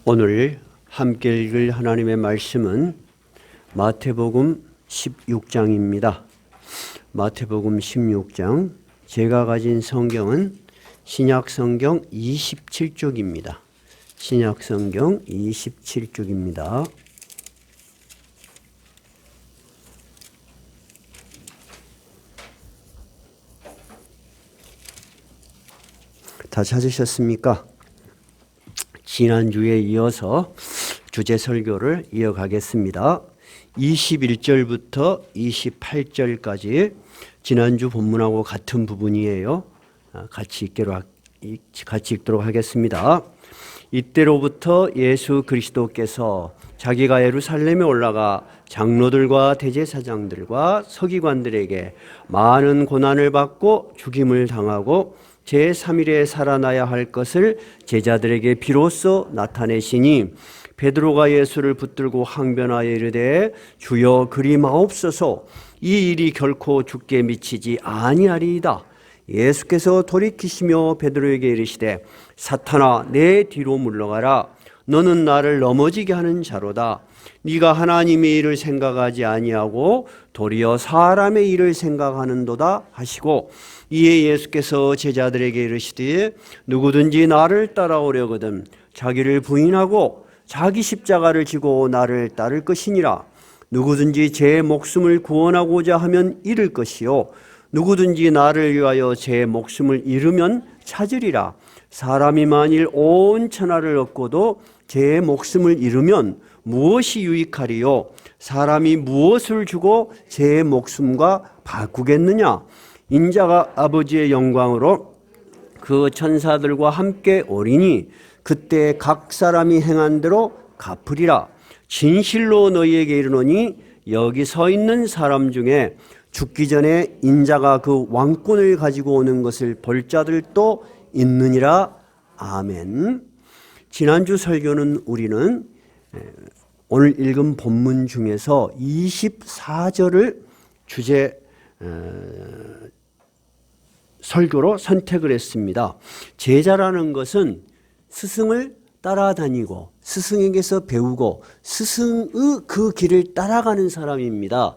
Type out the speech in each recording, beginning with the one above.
오늘 함께 읽을 하나님의 말씀은 마태복음 16장입니다. 마태복음 16장, 제가 가진 성경은 신약성경 27쪽입니다. 신약성경 27쪽입니다. 다 찾으셨습니까? 지난주에 이어서 주제 설교를 이어가겠습니다. 21절부터 28절까지 지난주 본문하고 같은 부분이에요. 같이 읽도록 하겠습니다. 이때로부터 예수 그리스도께서 자기가 예루살렘에 올라가 장로들과 대제사장들과 서기관들에게 많은 고난을 받고 죽임을 당하고 제3일에 살아나야 할 것을 제자들에게 비로소 나타내시니 베드로가 예수를 붙들고 항변하여 이르되 주여 그리 마옵소서, 이 일이 결코 죽게 미치지 아니하리이다. 예수께서 돌이키시며 베드로에게 이르시되 사탄아 내 뒤로 물러가라. 너는 나를 넘어지게 하는 자로다. 네가 하나님의 일을 생각하지 아니하고 도리어 사람의 일을 생각하는도다 하시고, 이에 예수께서 제자들에게 이르시되 누구든지 나를 따라오려거든 자기를 부인하고 자기 십자가를 지고 나를 따를 것이니라. 누구든지 제 목숨을 구원하고자 하면 잃을 것이요 누구든지 나를 위하여 제 목숨을 잃으면 찾으리라. 사람이 만일 온 천하를 얻고도 제 목숨을 잃으면 무엇이 유익하리요? 사람이 무엇을 주고 제 목숨과 바꾸겠느냐? 인자가 아버지의 영광으로 그 천사들과 함께 오리니 그때 각 사람이 행한 대로 갚으리라. 진실로 너희에게 이르노니 여기 서 있는 사람 중에 죽기 전에 인자가 그 왕권을 가지고 오는 것을 볼 자들도 있느니라. 아멘. 지난주 설교는 우리는 오늘 읽은 본문 중에서 24절을 주제 설교로 선택을 했습니다. 제자라는 것은 스승을 따라다니고 스승에게서 배우고 스승의 그 길을 따라가는 사람입니다.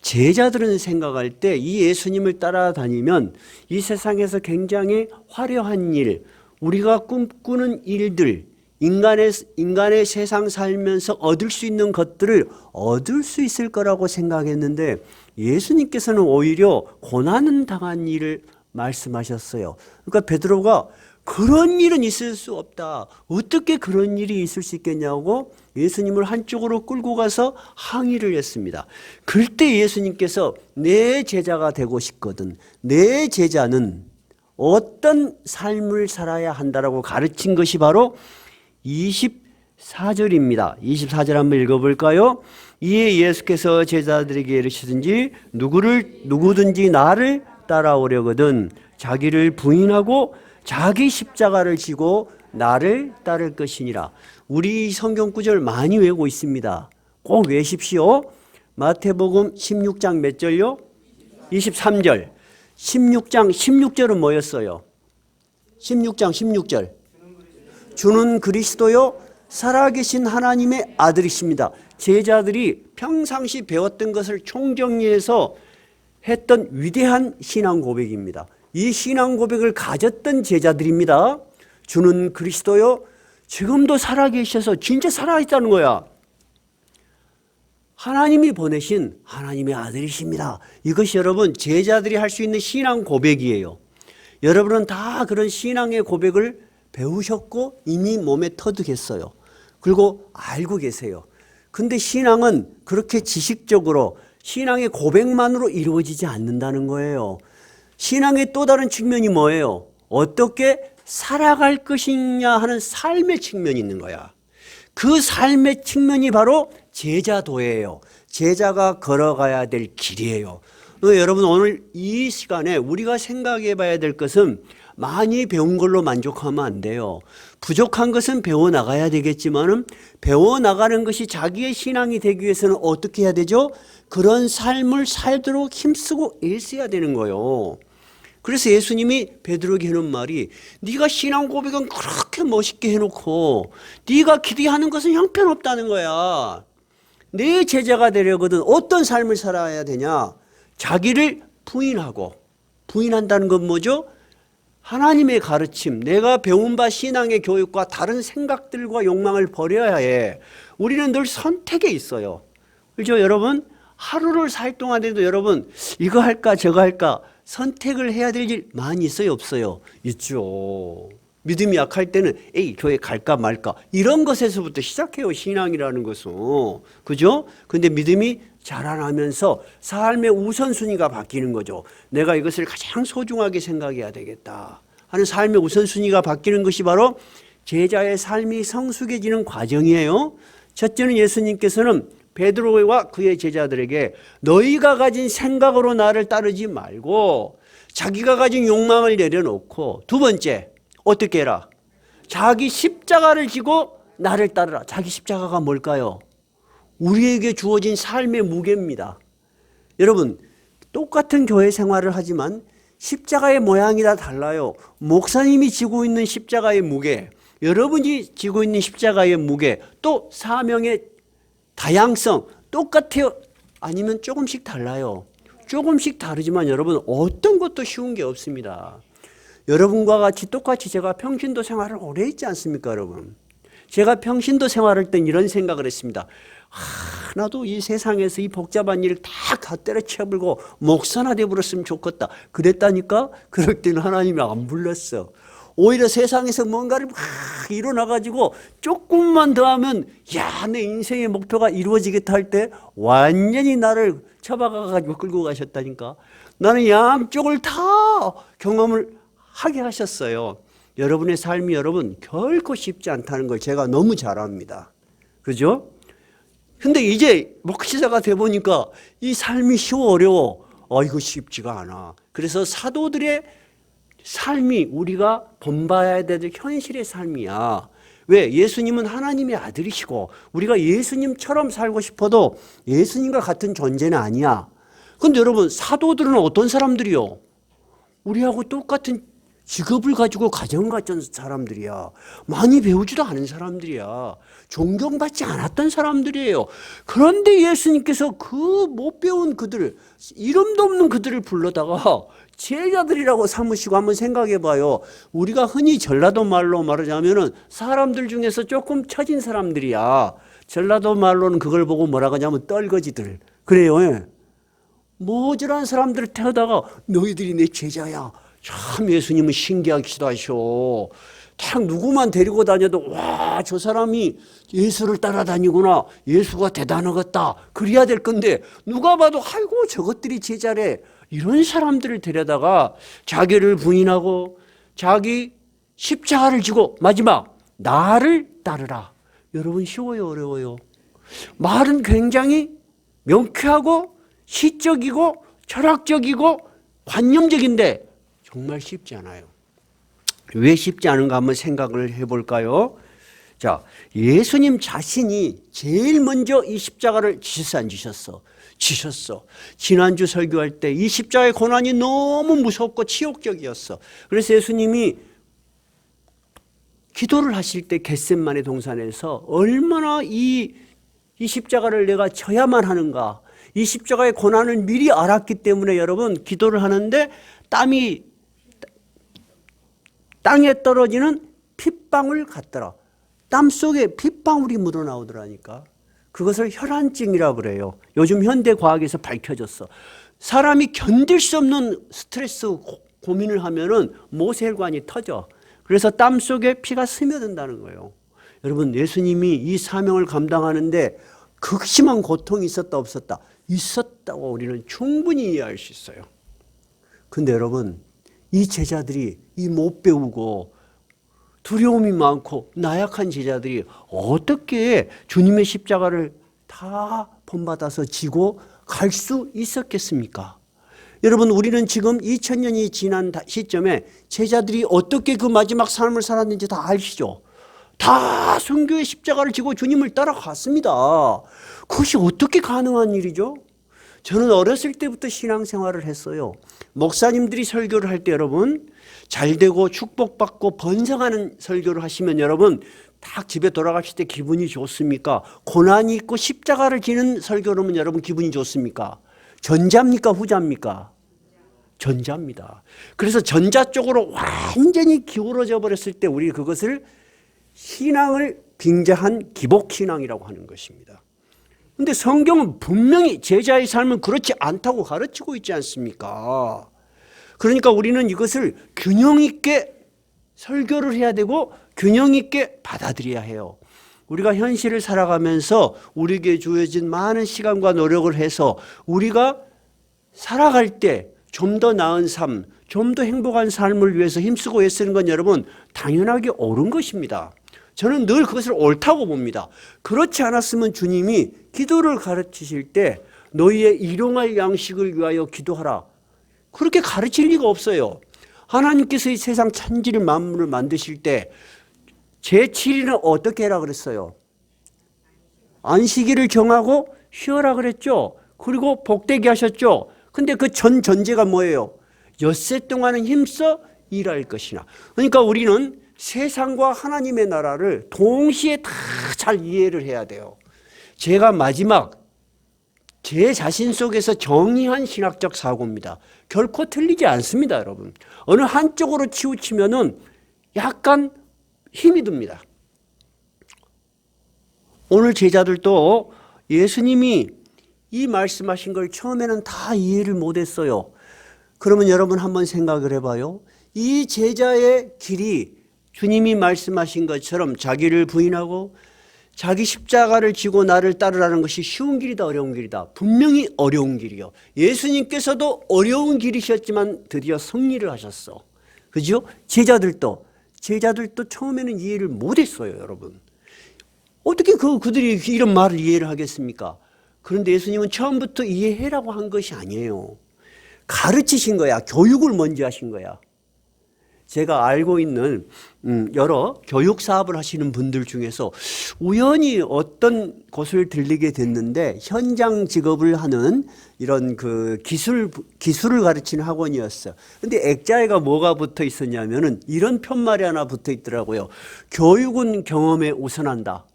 제자들은 생각할 때 이 예수님을 따라다니면 이 세상에서 굉장히 화려한 일, 우리가 꿈꾸는 일들, 인간의 세상 살면서 얻을 수 있는 것들을 얻을 수 있을 거라고 생각했는데 예수님께서는 오히려 고난을 당한 일을 말씀하셨어요. 그러니까 베드로가 그런 일은 있을 수 없다. 어떻게 그런 일이 있을 수 있겠냐고 예수님을 한쪽으로 끌고 가서 항의를 했습니다. 그때 예수님께서 내 제자가 되고 싶거든. 내 제자는 어떤 삶을 살아야 한다라고 가르친 것이 바로 24절입니다. 24절 한번 읽어볼까요? 이에 예수께서 제자들에게 이르시든지 누구든지 나를 따라오려거든 자기를 부인하고 자기 십자가를 지고 나를 따를 것이니라. 우리 성경 구절 많이 외우고 있습니다. 꼭 외십시오. 마태복음 16장 몇 절요? 23절. 16장 16절은 뭐였어요? 16장 16절. 주는 그리스도요 살아계신 하나님의 아들이십니다. 제자들이 평상시 배웠던 것을 총정리해서 했던 위대한 신앙 고백입니다. 이 신앙 고백을 가졌던 제자들입니다. 주는 그리스도요 지금도 살아계셔서 진짜 살아있다는 거야. 하나님이 보내신 하나님의 아들이십니다. 이것이 여러분 제자들이 할 수 있는 신앙 고백이에요. 여러분은 다 그런 신앙의 고백을 배우셨고 이미 몸에 터득했어요. 그리고 알고 계세요. 근데 신앙은 그렇게 지식적으로 신앙의 고백만으로 이루어지지 않는다는 거예요. 신앙의 또 다른 측면이 뭐예요? 어떻게 살아갈 것이냐 하는 삶의 측면이 있는 거야. 그 삶의 측면이 바로 제자도예요. 제자가 걸어가야 될 길이에요. 여러분 오늘 이 시간에 우리가 생각해 봐야 될 것은 많이 배운 걸로 만족하면 안 돼요. 부족한 것은 배워나가야 되겠지만 배워나가는 것이 자기의 신앙이 되기 위해서는 어떻게 해야 되죠? 그런 삶을 살도록 힘쓰고 애써야 되는 거예요. 그래서 예수님이 베드로에게 하는 말이 네가 신앙 고백은 그렇게 멋있게 해놓고 네가 기대하는 것은 형편없다는 거야. 내 제자가 되려거든 어떤 삶을 살아야 되냐? 자기를 부인하고, 부인한다는 건 뭐죠? 하나님의 가르침, 내가 배운 바 신앙의 교육과 다른 생각들과 욕망을 버려야 해. 우리는 늘 선택에 있어요. 그렇죠? 여러분, 하루를 살 동안에도 여러분 이거 할까 저거 할까 선택을 해야 될 일 많이 있어요 없어요? 있죠. 믿음이 약할 때는 에이 교회 갈까 말까 이런 것에서부터 시작해요. 신앙이라는 것은. 그죠? 근데 믿음이 자라나면서 삶의 우선순위가 바뀌는 거죠. 내가 이것을 가장 소중하게 생각해야 되겠다 하는 삶의 우선순위가 바뀌는 것이 바로 제자의 삶이 성숙해지는 과정이에요. 첫째는 예수님께서는 베드로와 그의 제자들에게 너희가 가진 생각으로 나를 따르지 말고 자기가 가진 욕망을 내려놓고, 두 번째 어떻게 해라? 자기 십자가를 지고 나를 따르라. 자기 십자가가 뭘까요? 우리에게 주어진 삶의 무게입니다. 여러분, 똑같은 교회 생활을 하지만 십자가의 모양이 다 달라요. 목사님이 지고 있는 십자가의 무게, 여러분이 지고 있는 십자가의 무게, 또 사명의 다양성 똑같아요? 아니면 조금씩 달라요? 조금씩 다르지만 여러분 어떤 것도 쉬운 게 없습니다. 여러분과 같이 똑같이 제가 평신도 생활을 오래 했지 않습니까 여러분? 제가 평신도 생활할 땐 이런 생각을 했습니다. 나도 이 세상에서 이 복잡한 일을 다 때려치워버리고 목사나 되어버렸으면 좋겠다. 그랬다니까? 그럴 때는 하나님이 안 불렀어. 오히려 세상에서 뭔가를 막 일어나가지고 조금만 더 하면 내 인생의 목표가 이루어지겠다 할 때 완전히 나를 쳐박아가지고 끌고 가셨다니까. 나는 양쪽을 다 경험을 하게 하셨어요. 여러분의 삶이 여러분 결코 쉽지 않다는 걸 제가 너무 잘 압니다. 그죠? 근데 이제 목시자가 돼 보니까 이 삶이 쉬워 어려워? 이거 쉽지가 않아. 그래서 사도들의 삶이 우리가 본받아야 될 현실의 삶이야. 왜? 예수님은 하나님의 아들이시고 우리가 예수님처럼 살고 싶어도 예수님과 같은 존재는 아니야. 그런데 여러분 사도들은 어떤 사람들이요? 우리하고 똑같은 직업을 가지고 가정을 가진 사람들이야. 많이 배우지도 않은 사람들이야. 존경받지 않았던 사람들이에요. 그런데 예수님께서 그 못 배운 그들, 이름도 없는 그들을 불러다가 제자들이라고 삼으시고 한번 생각해 봐요. 우리가 흔히 전라도 말로 말하자면은 사람들 중에서 조금 처진 사람들이야. 전라도 말로는 그걸 보고 뭐라고 하냐면 떨거지들. 그래요. 예. 모질한 사람들을 태우다가 너희들이 내 제자야. 참 예수님은 신기하시다 하셔. 딱 누구만 데리고 다녀도 와, 저 사람이 예수를 따라다니구나. 예수가 대단하겠다. 그래야 될 건데 누가 봐도 아이고 저것들이 제자래. 이런 사람들을 데려다가 자기를 부인하고 자기 십자가를 지고 마지막 나를 따르라. 여러분 쉬워요 어려워요? 말은 굉장히 명쾌하고 시적이고 철학적이고 관념적인데 정말 쉽지 않아요. 왜 쉽지 않은가 한번 생각을 해볼까요? 자, 예수님 자신이 제일 먼저 이 십자가를 지셨어 안 지셨어? 지셨어. 지난주 설교할 때 이 십자가의 고난이 너무 무섭고 치욕적이었어. 그래서 예수님이 기도를 하실 때 겟셋마네 동산에서 얼마나 이 십자가를 내가 져야만 하는가, 이 십자가의 고난을 미리 알았기 때문에 여러분 기도를 하는데 땀이 땅에 떨어지는 핏방울 같더라. 땀 속에 핏방울이 묻어나오더라니까. 그것을 혈안증이라고 그래요. 요즘 현대과학에서 밝혀졌어. 사람이 견딜 수 없는 스트레스 고민을 하면은 모세혈관이 터져. 그래서 땀 속에 피가 스며든다는 거예요. 여러분 예수님이 이 사명을 감당하는데 극심한 고통이 있었다 없었다? 있었다고 우리는 충분히 이해할 수 있어요. 근데 여러분 이 제자들이 이 못 배우고 두려움이 많고 나약한 제자들이 어떻게 주님의 십자가를 다 본받아서 지고 갈 수 있었겠습니까? 여러분 우리는 지금 2000년이 지난 시점에 제자들이 어떻게 그 마지막 삶을 살았는지 다 아시죠? 다 순교의 십자가를 지고 주님을 따라갔습니다. 그것이 어떻게 가능한 일이죠? 저는 어렸을 때부터 신앙생활을 했어요. 목사님들이 설교를 할 때 여러분 잘되고 축복받고 번성하는 설교를 하시면 여러분 딱 집에 돌아가실 때 기분이 좋습니까? 고난이 있고 십자가를 지는 설교로면 여러분 기분이 좋습니까? 전자입니까? 후자입니까? 전자입니다. 그래서 전자 쪽으로 완전히 기울어져 버렸을 때 우리 그것을 신앙을 빙자한 기복신앙이라고 하는 것입니다. 그런데 성경은 분명히 제자의 삶은 그렇지 않다고 가르치고 있지 않습니까? 그러니까 우리는 이것을 균형 있게 설교를 해야 되고 균형 있게 받아들여야 해요. 우리가 현실을 살아가면서 우리에게 주어진 많은 시간과 노력을 해서 우리가 살아갈 때 좀 더 나은 삶, 좀 더 행복한 삶을 위해서 힘쓰고 애쓰는 건 여러분 당연하게 옳은 것입니다. 저는 늘 그것을 옳다고 봅니다. 그렇지 않았으면 주님이 기도를 가르치실 때 너희의 일용할 양식을 위하여 기도하라. 그렇게 가르칠 리가 없어요. 하나님께서 이 세상 천지를 만물을 만드실 때 제7일은 어떻게 해라 그랬어요? 안식일을 정하고 쉬어라 그랬죠. 그리고 복되게 하셨죠. 근데 그 전제가 뭐예요? 엿새 동안은 힘써 일할 것이나. 그러니까 우리는 세상과 하나님의 나라를 동시에 다 잘 이해를 해야 돼요. 제가 마지막 제 자신 속에서 정의한 신학적 사고입니다. 결코 틀리지 않습니다, 여러분. 어느 한쪽으로 치우치면은 약간 힘이 듭니다. 오늘 제자들도 예수님이 이 말씀하신 걸 처음에는 다 이해를 못했어요. 그러면 여러분 한번 생각을 해봐요. 이 제자의 길이 주님이 말씀하신 것처럼 자기를 부인하고 자기 십자가를 지고 나를 따르라는 것이 쉬운 길이다, 어려운 길이다. 분명히 어려운 길이요. 예수님께서도 어려운 길이셨지만 드디어 승리를 하셨어. 그죠? 제자들도 처음에는 이해를 못했어요, 여러분. 어떻게 그들이 이런 말을 이해를 하겠습니까? 그런데 예수님은 처음부터 이해해라고 한 것이 아니에요. 가르치신 거야. 교육을 먼저 하신 거야. 제가 알고 있는 여러 교육 사업을 하시는 분들 중에서 우연히 어떤 곳을 들리게 됐는데 현장 직업을 하는 이런 그 기술을 가르치는 학원이었어요. 근데 액자에가 뭐가 붙어 있었냐면은 이런 편말이 하나 붙어 있더라고요. 교육은 경험에 우선한다.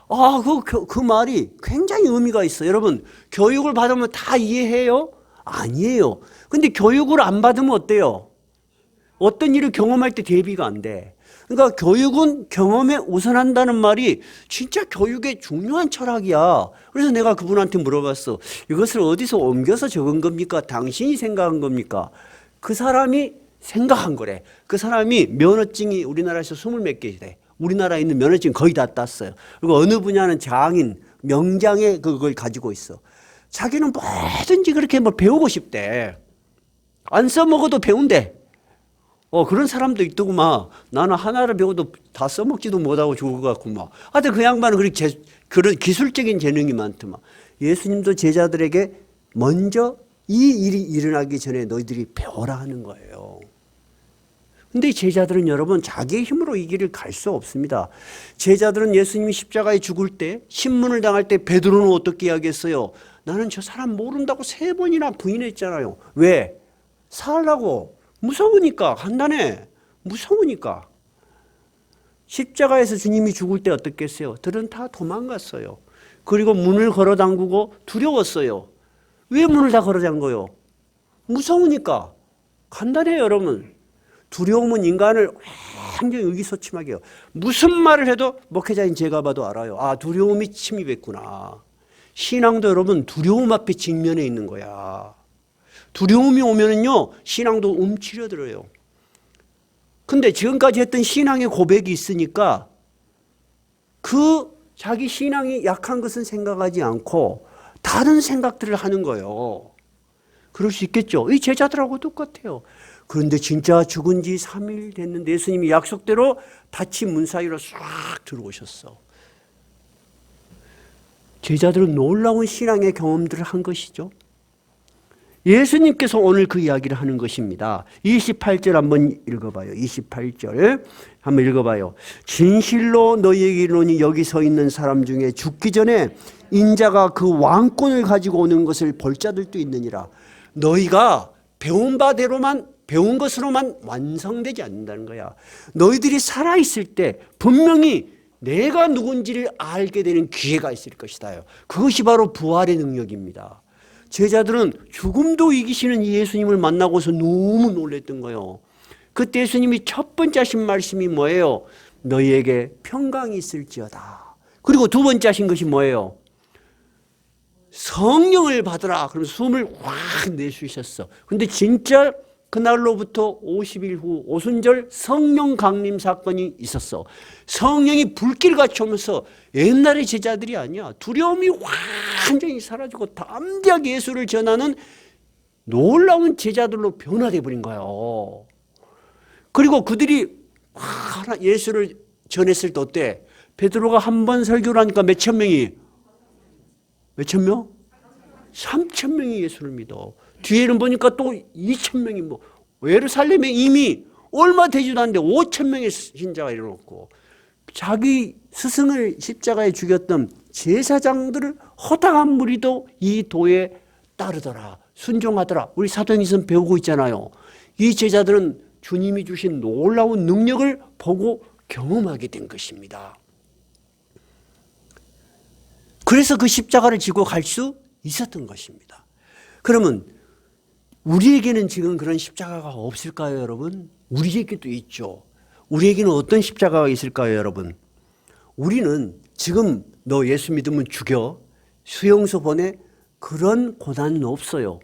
아, 그 말이 굉장히 의미가 있어요. 여러분, 교육을 받으면 다 이해해요? 아니에요. 근데 교육을 안 받으면 어때요? 어떤 일을 경험할 때 대비가 안 돼. 그러니까 교육은 경험에 우선한다는 말이 진짜 교육의 중요한 철학이야. 그래서 내가 그분한테 물어봤어. 이것을 어디서 옮겨서 적은 겁니까? 당신이 생각한 겁니까? 그 사람이 생각한 거래. 그 사람이 면허증이 우리나라에서 20몇 개 돼. 우리나라에 있는 면허증 거의 다 땄어요. 그리고 어느 분야는 장인, 명장의 그걸 가지고 있어. 자기는 뭐든지 그렇게 뭐 배우고 싶대. 안 써먹어도 배운대. 그런 사람도 있더구만. 나는 하나를 배워도 다 써먹지도 못하고 죽을 것 같구만. 하여튼 그 양반은 그런 기술적인 재능이 많더만. 예수님도 제자들에게 먼저 이 일이 일어나기 전에 너희들이 배워라 하는 거예요. 근데 제자들은 여러분 자기의 힘으로 이 길을 갈 수 없습니다. 제자들은 예수님이 십자가에 죽을 때 신문을 당할 때 베드로는 어떻게 이야기했어요? 나는 저 사람 모른다고 3번이나 부인했잖아요. 왜? 살라고. 무서우니까. 간단해. 무서우니까. 십자가에서 주님이 죽을 때 어떻게 했어요? 들은 다 도망갔어요. 그리고 문을 걸어 잠그고 두려웠어요. 왜 문을 다 걸어 잠궈요? 무서우니까. 간단해요, 여러분. 두려움은 인간을 완전히 의기소침하게 해요. 무슨 말을 해도 목회자인 제가 봐도 알아요. 아, 두려움이 침입했구나. 신앙도 여러분 두려움 앞에 직면해 있는 거야. 두려움이 오면은요, 신앙도 움츠려들어요. 근데 지금까지 했던 신앙의 고백이 있으니까 그 자기 신앙이 약한 것은 생각하지 않고 다른 생각들을 하는 거예요. 그럴 수 있겠죠. 이 제자들하고 똑같아요. 그런데 진짜 죽은 지 3일 됐는데 예수님이 약속대로 닫힌 문 사이로 싹 들어오셨어. 제자들은 놀라운 신앙의 경험들을 한 것이죠. 예수님께서 오늘 그 이야기를 하는 것입니다. 28절 한번 읽어봐요. 28절 한번 읽어봐요. 진실로 너희에게 이르노니 여기 서 있는 사람 중에 죽기 전에 인자가 그 왕권을 가지고 오는 것을 볼 자들도 있느니라. 너희가 배운 바대로만 배운 것으로만 완성되지 않는다는 거야. 너희들이 살아있을 때 분명히 내가 누군지를 알게 되는 기회가 있을 것이다. 그것이 바로 부활의 능력입니다. 제자들은 죽음도 이기시는 예수님을 만나고서 너무 놀랬던 거예요. 그때 예수님이 첫 번째 하신 말씀이 뭐예요? 너희에게 평강이 있을지어다. 그리고 두 번째 하신 것이 뭐예요? 성령을 받으라. 그러면서 숨을 확 내쉬셨어. 근데 진짜 그날로부터 50일 후 오순절 성령 강림 사건이 있었어. 성령이 불길같이 오면서 옛날의 제자들이 아니야. 두려움이 완전히 사라지고 담대하게 예수를 전하는 놀라운 제자들로 변화돼 버린 거예요. 그리고 그들이 예수를 전했을 때 어때? 베드로가 한 번 설교를 하니까 몇천 명이? 몇천 명? 3천 명이 예수를 믿어. 뒤에는 보니까 또 2천 명이 예루살렘에 이미 얼마 되지도 않는데 5천 명의 신자가 일어났고 자기 스승을 십자가에 죽였던 제사장들을 허다한 무리도 이 도에 따르더라. 순종하더라. 우리 사도행전 배우고 있잖아요. 이 제자들은 주님이 주신 놀라운 능력을 보고 경험하게 된 것입니다. 그래서 그 십자가를 지고 갈 수 있었던 것입니다. 그러면 우리에게는 지금 그런 십자가가 없을까요, 여러분? 우리에게도 있죠. 우리에게는 어떤 십자가가 있을까요, 여러분? 우리는 지금 너 예수 믿으면 죽여, 수용소 보내, 그런 고난은 없어요.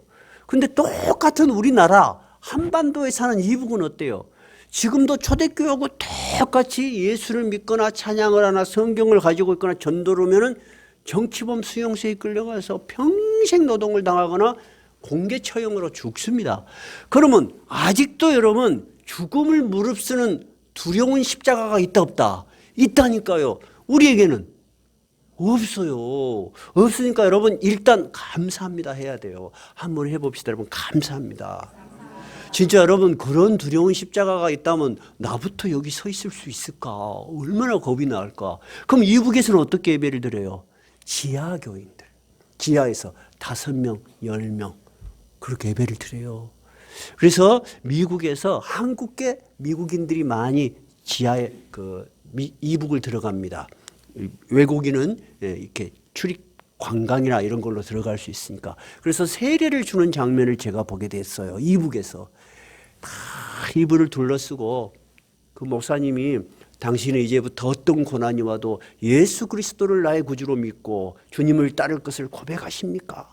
근데 똑같은 우리나라 한반도에 사는 이북은 어때요? 지금도 초대교회하고 똑같이 예수를 믿거나 찬양을 하나 성경을 가지고 있거나 전도를 하면은 정치범 수용소에 끌려가서 평생 노동을 당하거나 공개 처형으로 죽습니다. 그러면 아직도 여러분 죽음을 무릅쓰는 두려운 십자가가 있다 없다? 있다니까요. 우리에게는 없어요. 없으니까 여러분 일단 감사합니다 해야 돼요. 한번 해봅시다. 여러분 감사합니다. 진짜 여러분 그런 두려운 십자가가 있다면 나부터 여기 서 있을 수 있을까? 얼마나 겁이 날까? 그럼 이북에서는 어떻게 예배를 드려요? 지하 교인들, 지하에서 5명, 10명 그렇게 예배를 드려요. 그래서 미국에서 한국계 미국인들이 많이 지하에 이북을 들어갑니다. 외국인은 이렇게 출입 관광이나 이런 걸로 들어갈 수 있으니까. 그래서 세례를 주는 장면을 제가 보게 됐어요. 이북에서 다 이불을 둘러쓰고 그 목사님이 당신은 이제부터 어떤 고난이 와도 예수 그리스도를 나의 구주로 믿고 주님을 따를 것을 고백하십니까?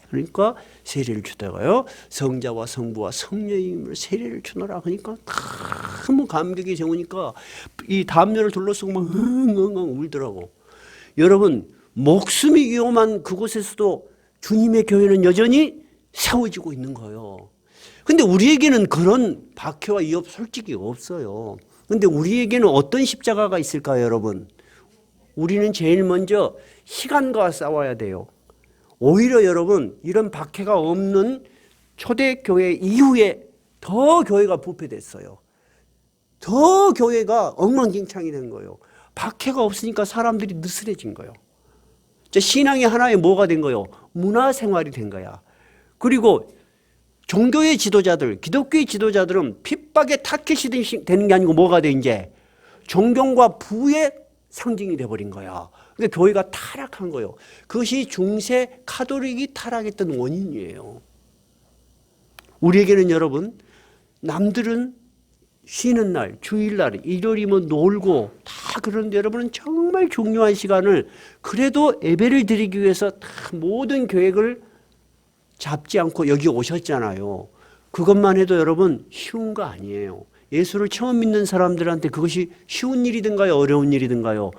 그러니까 세례를 주다가요. 성자와 성부와 성령님을 세례를 주노라 하니까 너무 감격이 적으니까 이 담요를 둘러쓰고 막 흥흥흥 울더라고. 여러분 목숨이 위험한 그곳에서도 주님의 교회는 여전히 세워지고 있는 거예요. 근데 우리에게는 그런 박해와 위협 솔직히 없어요. 근데 우리에게는 어떤 십자가가 있을까요, 여러분? 우리는 제일 먼저 시간과 싸워야 돼요. 오히려 여러분 이런 박해가 없는 초대교회 이후에 더 교회가 부패됐어요. 더 교회가 엉망진창이 된 거예요. 박해가 없으니까 사람들이 느슨해진 거예요. 신앙이 하나의 뭐가 된 거예요? 문화생활이 된 거야. 그리고 종교의 지도자들, 기독교의 지도자들은 핍박의 타켓이 되는 게 아니고 뭐가 돼 이제? 존경과 부의 상징이 돼버린 거야. 근데 교회가 타락한 거예요. 그것이 중세 카톨릭이 타락했던 원인이에요. 우리에게는 여러분 남들은 쉬는 날, 주일날, 일요일이면 놀고 다 그런데 여러분은 정말 중요한 시간을 그래도 예배를 드리기 위해서 다 모든 계획을 잡지 않고 여기 오셨잖아요. 그것만 해도 여러분 쉬운 거 아니에요. 예수를 처음 믿는 사람들한테 그것이 쉬운 일이든가요? 어려운 일이든가요?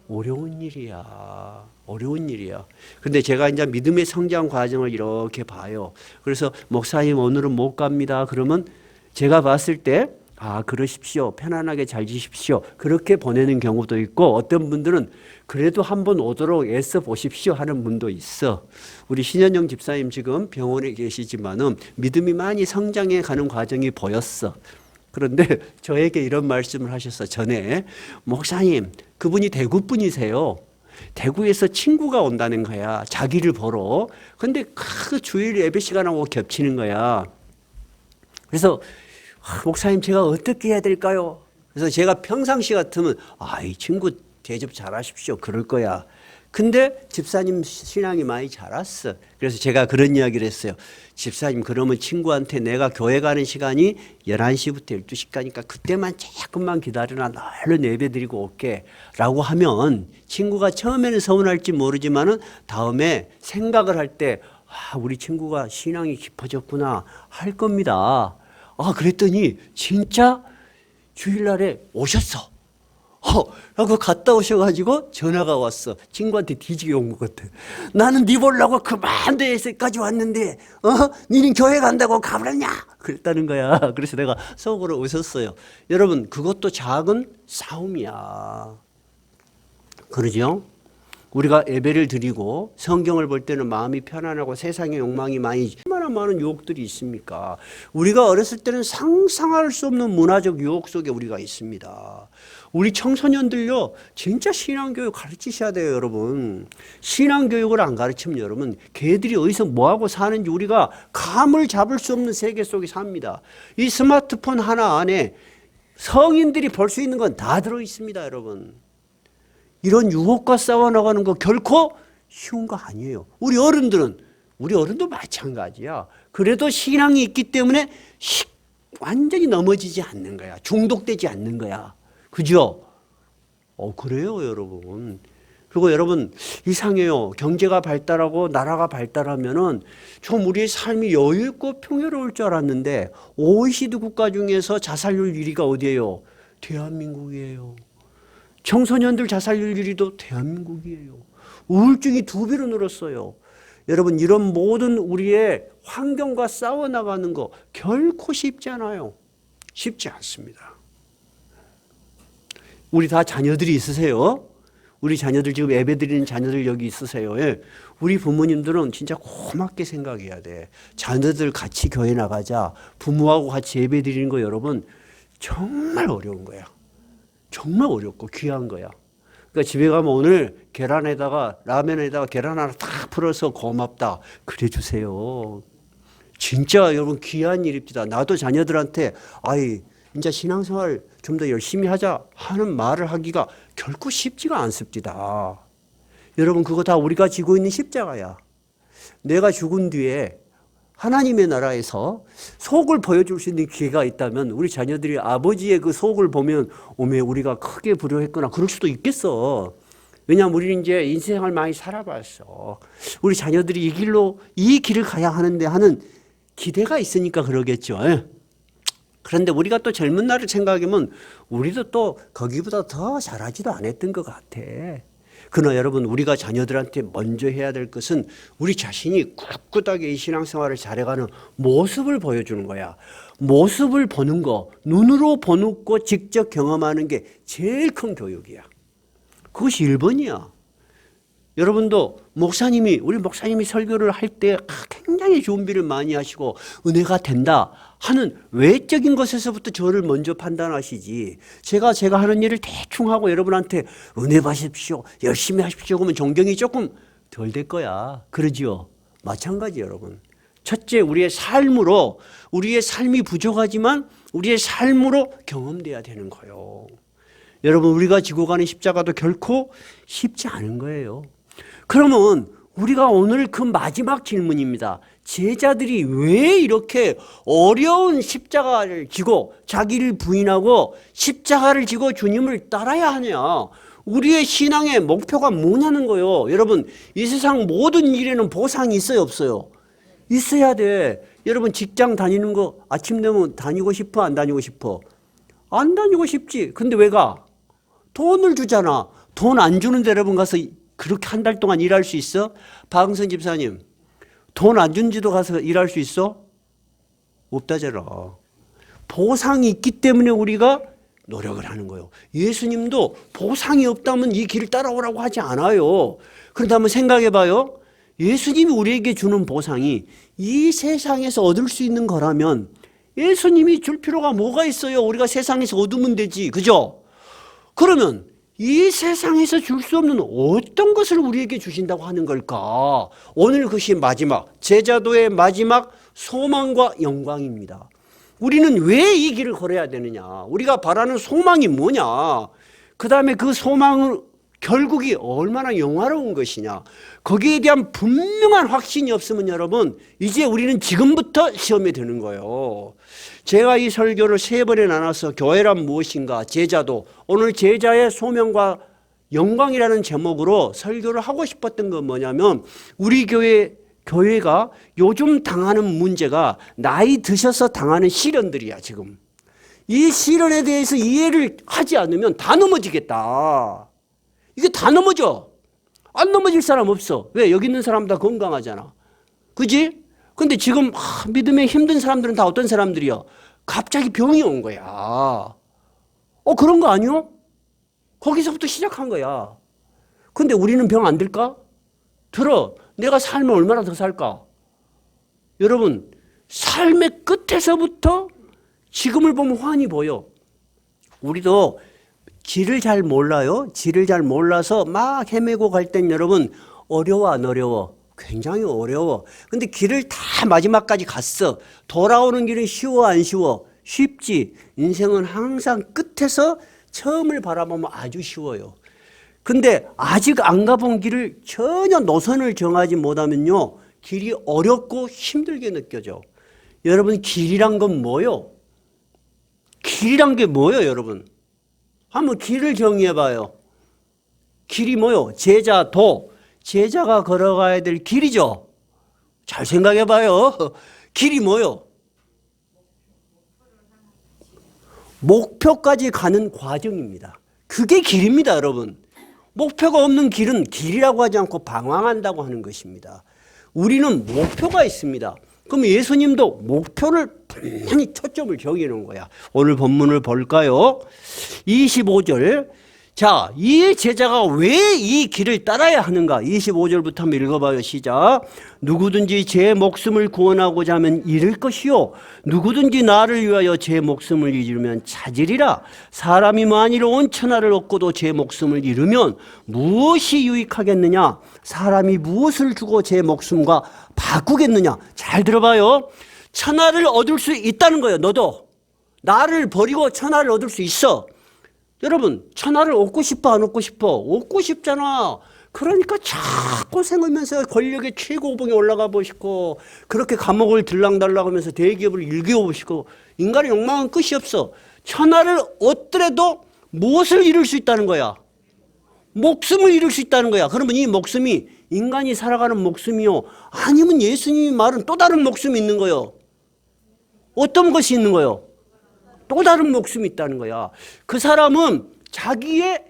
어려운 일이야. 어려운 일이야. 근데 제가 이제 믿음의 성장 과정을 이렇게 봐요. 그래서 목사님 오늘은 못 갑니다. 그러면 제가 봤을 때 그러십시오. 편안하게 잘 지십시오. 그렇게 보내는 경우도 있고 어떤 분들은 그래도 한번 오도록 애써 보십시오 하는 분도 있어. 우리 신현영 집사님 지금 병원에 계시지만은 믿음이 많이 성장해 가는 과정이 보였어. 그런데 저에게 이런 말씀을 하셨어. 전에 목사님 그분이 대구 분이세요. 대구에서 친구가 온다는 거야. 자기를 보러. 근데 그 주일 예배 시간하고 겹치는 거야. 그래서 목사님 제가 어떻게 해야 될까요? 그래서 제가 평상시 같으면 이 친구 대접 잘하십시오. 그럴 거야. 근데 집사님 신앙이 많이 자랐어. 그래서 제가 그런 이야기를 했어요. 집사님 그러면 친구한테 내가 교회 가는 시간이 11시부터 12시까지니까 그때만 조금만 기다려라. 얼른 예배 드리고 올게. 라고 하면 친구가 처음에는 서운할지 모르지만은 다음에 생각을 할 때 우리 친구가 신앙이 깊어졌구나 할 겁니다. 그랬더니 진짜 주일날에 오셨어. 라고 갔다 오셔가지고 전화가 왔어. 친구한테 뒤지게 온 것 같아. 나는 네 보려고 그만 데까지 왔는데 니는 교회 간다고 가버렸냐? 그랬다는 거야. 그래서 내가 속으로 웃었어요. 여러분 그것도 작은 싸움이야. 그러죠? 우리가 예배를 드리고 성경을 볼 때는 마음이 편안하고 세상의 욕망이 얼마나 많은 유혹들이 있습니까? 우리가 어렸을 때는 상상할 수 없는 문화적 유혹 속에 우리가 있습니다. 우리 청소년들요 진짜 신앙교육 가르치셔야 돼요. 여러분 신앙교육을 안 가르치면 여러분 걔들이 어디서 뭐하고 사는지 우리가 감을 잡을 수 없는 세계 속에 삽니다. 이 스마트폰 하나 안에 성인들이 볼 수 있는 건 다 들어있습니다. 여러분 이런 유혹과 싸워나가는 거 결코 쉬운 거 아니에요. 우리 어른도 마찬가지야. 그래도 신앙이 있기 때문에 완전히 넘어지지 않는 거야. 중독되지 않는 거야. 그죠? 그래요, 여러분. 그리고 여러분, 이상해요. 경제가 발달하고 나라가 발달하면은 좀 우리의 삶이 여유 있고 평화로울 줄 알았는데 OECD 국가 중에서 자살률 1위가 어디예요? 대한민국이에요. 청소년들 자살률 1위도 대한민국이에요. 우울증이 2배로 늘었어요. 여러분 이런 모든 우리의 환경과 싸워나가는 거 결코 쉽지 않아요. 쉽지 않습니다. 우리 다 자녀들이 있으세요? 우리 자녀들 지금 예배 드리는 자녀들 여기 있으세요? 예. 우리 부모님들은 진짜 고맙게 생각해야 돼. 자녀들 같이 교회 나가자. 부모하고 같이 예배 드리는 거 여러분 정말 어려운 거야. 정말 어렵고 귀한 거야. 그러니까 집에 가면 오늘 계란에다가 라면에다가 계란 하나 딱 풀어서 고맙다. 그래 주세요. 진짜 여러분 귀한 일입니다. 나도 자녀들한테 이제 신앙생활 좀 더 열심히 하자 하는 말을 하기가 결코 쉽지가 않습니다. 여러분 그거 다 우리가 지고 있는 십자가야. 내가 죽은 뒤에 하나님의 나라에서 속을 보여줄 수 있는 기회가 있다면 우리 자녀들이 아버지의 그 속을 보면 오메 우리가 크게 불효했구나 그럴 수도 있겠어. 왜냐하면 우리는 이제 인생을 많이 살아봤어. 우리 자녀들이 이 길을 가야 하는데 하는 기대가 있으니까 그러겠죠. 그런데 우리가 또 젊은 날을 생각하면 우리도 또 거기보다 더 잘하지도 않았던 것 같아. 그러나 여러분 우리가 자녀들한테 먼저 해야 될 것은 우리 자신이 꿋꿋하게 이 신앙생활을 잘해가는 모습을 보여주는 거야. 모습을 보는 거, 눈으로 보고 직접 경험하는 게 제일 큰 교육이야. 그것이 1번이야. 여러분도 우리 목사님이 설교를 할 때 굉장히 준비를 많이 하시고 은혜가 된다 하는 외적인 것에서부터 저를 먼저 판단하시지. 제가 하는 일을 대충 하고 여러분한테 은혜 받으십시오, 열심히 하십시오 그러면 존경이 조금 덜 될 거야. 그러지요? 마찬가지 여러분. 첫째, 우리의 삶이 부족하지만 우리의 삶으로 경험돼야 되는 거예요. 여러분 우리가 지고 가는 십자가도 결코 쉽지 않은 거예요. 그러면 우리가 오늘 그 마지막 질문입니다. 제자들이 왜 이렇게 어려운 십자가를 지고 자기를 부인하고 십자가를 지고 주님을 따라야 하냐? 우리의 신앙의 목표가 뭐냐는 거예요. 여러분 이 세상 모든 일에는 보상이 있어요 없어요? 있어야 돼. 여러분 직장 다니는 거 아침 되면 다니고 싶어 안 다니고 싶어? 안 다니고 싶지. 근데 왜 가? 돈을 주잖아. 돈 안 주는데 여러분 가서 그렇게 한 달 동안 일할 수 있어? 박응선 집사님 돈 안 준지도 가서 일할 수 있어? 없다잖아. 보상이 있기 때문에 우리가 노력을 하는 거예요. 예수님도 보상이 없다면 이 길을 따라오라고 하지 않아요. 그런데 한번 생각해 봐요. 예수님이 우리에게 주는 보상이 이 세상에서 얻을 수 있는 거라면 예수님이 줄 필요가 뭐가 있어요? 우리가 세상에서 얻으면 되지. 그죠? 그러면 이 세상에서 줄 수 없는 어떤 것을 우리에게 주신다고 하는 걸까? 오늘 그것이 마지막, 제자도의 마지막 소망과 영광입니다. 우리는 왜 이 길을 걸어야 되느냐? 우리가 바라는 소망이 뭐냐? 그 다음에 그 소망은 결국이 얼마나 영화로운 것이냐? 거기에 대한 분명한 확신이 없으면 여러분, 이제 우리는 지금부터 시험에 드는 거예요. 제가 이 설교를 3번에 나눠서 교회란 무엇인가, 제자도, 오늘 제자의 소명과 영광이라는 제목으로 설교를 하고 싶었던 건 뭐냐면, 우리 교회가 요즘 당하는 문제가 나이 드셔서 당하는 시련들이야, 지금. 이 시련에 대해서 이해를 하지 않으면 다 넘어지겠다. 이게 다 넘어져. 안 넘어질 사람 없어. 왜? 여기 있는 사람 다 건강하잖아. 그지? 근데 지금 믿음에 힘든 사람들은 다 어떤 사람들이야? 갑자기 병이 온 거야. 그런 거 아니요? 거기서부터 시작한 거야. 근데 우리는 병 안 들까? 들어. 내가 살면 얼마나 더 살까? 여러분, 삶의 끝에서부터 지금을 보면 환히 보여. 우리도 길을 잘 몰라요. 길을 잘 몰라서 막 헤매고 갈 땐 여러분 어려워 안 어려워? 굉장히 어려워. 근데 길을 다 마지막까지 갔어. 돌아오는 길은 쉬워 안 쉬워? 쉽지. 인생은 항상 끝에서 처음을 바라보면 아주 쉬워요. 근데 아직 안 가본 길을 전혀 노선을 정하지 못하면요, 길이 어렵고 힘들게 느껴져. 여러분, 길이란 건 뭐요? 길이란 게 뭐예요, 여러분? 한번 길을 정의해봐요. 길이 뭐요? 제자도. 제자가 걸어가야 될 길이죠. 잘 생각해봐요. 길이 뭐요? 목표까지 가는 과정입니다. 그게 길입니다, 여러분. 목표가 없는 길은 길이라고 하지 않고 방황한다고 하는 것입니다. 우리는 목표가 있습니다. 그럼 예수님도 목표를 분명히 초점을 정해놓은 거야. 오늘 본문을 볼까요? 25절. 자, 이 제자가 왜 이 길을 따라야 하는가? 25절부터 한번 읽어봐요. 시작. 누구든지 제 목숨을 구원하고자 하면 잃을 것이요, 누구든지 나를 위하여 제 목숨을 잃으면 찾으리라. 사람이 만일 온 천하를 얻고도 제 목숨을 잃으면 무엇이 유익하겠느냐? 사람이 무엇을 주고 제 목숨과 바꾸겠느냐? 잘 들어봐요. 천하를 얻을 수 있다는 거예요. 너도 나를 버리고 천하를 얻을 수 있어. 여러분, 천하를 얻고 싶어 안 얻고 싶어? 얻고 싶잖아. 그러니까 자꾸 생으면서 권력의 최고봉에 올라가 보시고, 그렇게 감옥을 들락달락 하면서 대기업을 일깨워보시고, 인간의 욕망은 끝이 없어. 천하를 얻더라도 무엇을 잃을 수 있다는 거야? 목숨을 잃을 수 있다는 거야. 그러면 이 목숨이 인간이 살아가는 목숨이요, 아니면 예수님이 말은 또 다른 목숨이 있는 거요? 어떤 것이 있는 거요? 또 다른 목숨이 있다는 거야. 그 사람은 자기의